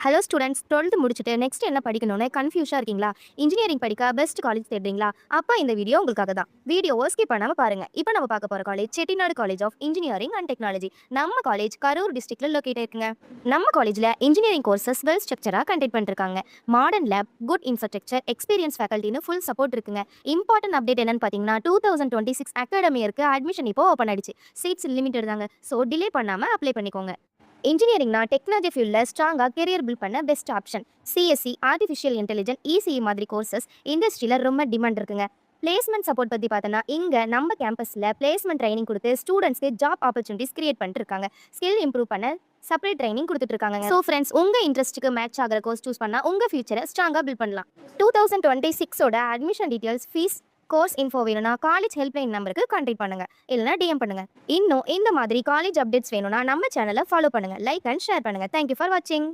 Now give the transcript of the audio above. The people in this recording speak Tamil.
ஹலோ ஸ்டூடெண்ட்ஸ், 12th முடிச்சுட்டு நெக்ஸ்ட் என்ன படிக்கணும்னு கன்ஃபியூஷா இருக்கீங்களா? இன்ஜினியரிங் படிக்க பெஸ்ட் காலேஜ் தேடுறீங்களா? அப்ப இந்த வீடியோ உங்களுக்காக தான். வீடியோவை ஸ்கிப் பண்ணாம பாருங்க. இப்போ நம்ம பார்க்க போற college Chettinad college of engineering and technology. நம்ம காலேஜ் கரூர் டிஸ்ட்ரிக்ட்ல லொகேட் இருக்குங்க. நம்ம காலேஜ்ல இன்ஜினியரிங் கோர்சஸ் வெல் ஸ்ட்ரக்சரா கண்டக்ட் பண்ணிருக்காங்க. Modern lab, good infrastructure, experience ஃபேக்கல்ட்டின்னு ஃபுல் சப்போர்ட் இருக்குங்க. இம்பார்ட்டன்ட் அப்டேட் என்னன்னு பார்த்தீங்கன்னா 2026 அகாடமி இருக்கு. அட்மிஷன் இப்போ ஓப்பன் ஆயிடுச்சு. சீட்ஸ் லிமிட்டட் தாங்க. ஸோ டிலே பண்ணாம அப்ளை பண்ணிக்கோங்க. இன்ஜினியரிங்னா டெக்னாலஜி ஃபீல்டில் ஸ்ட்ராங்காக கெரியர் பில்ட் பண்ண best option. CSC, artificial intelligence, ECE மாதிரி கோர்சஸ் இண்டஸ்ட்ரியில் ரொம்ப டிமாண்ட் இருக்குங்க. பிளேஸ்மெண்ட் சப்போர்ட் பற்றி பார்த்தோன்னா இங்கே நம்ம கேம்பஸில் பிளேஸ்மெண்ட் ட்ரைனிங் கொடுத்து ஸ்டூடெண்ட்ஸ்க்கு ஜாப் ஆப்பர்ச்சுனிட்டிஸ் கிரியேட் பண்ணிட்டு இருக்காங்க. ஸ்கில் இம்ப்ரூவ் பண்ண செப்பரேட் ட்ரைனிங் கொடுத்துட்டு இருக்காங்க. ஸோ ஃப்ரெண்ட்ஸ், உங்கள் இன்ட்ரெஸ்ட்டுக்கு மேட்ச் ஆகிற கோர்ஸ் சூஸ் பண்ணால் உங்கள் ஃபியூச்சரை ஸ்ட்ராங்காக பில்ட் பண்ணலாம். 2026ஓட admission details, fees, course info வேணும்னா காலேஜ் ஹெல்ப்லைன் நம்பருக்கு கான்டாக்ட் பண்ணுங்க, இல்லைனா டிஎம் பண்ணுங்க. இன்னும் இந்த மாதிரி காலேஜ் அப்டேட்ஸ் வேணும்னா நம்ம சேனலை ஃபாலோ பண்ணுங்க, லைக் அண்ட் ஷேர் பண்ணுங்க. தேங்க்யூ ஃபார் வாட்சிங்.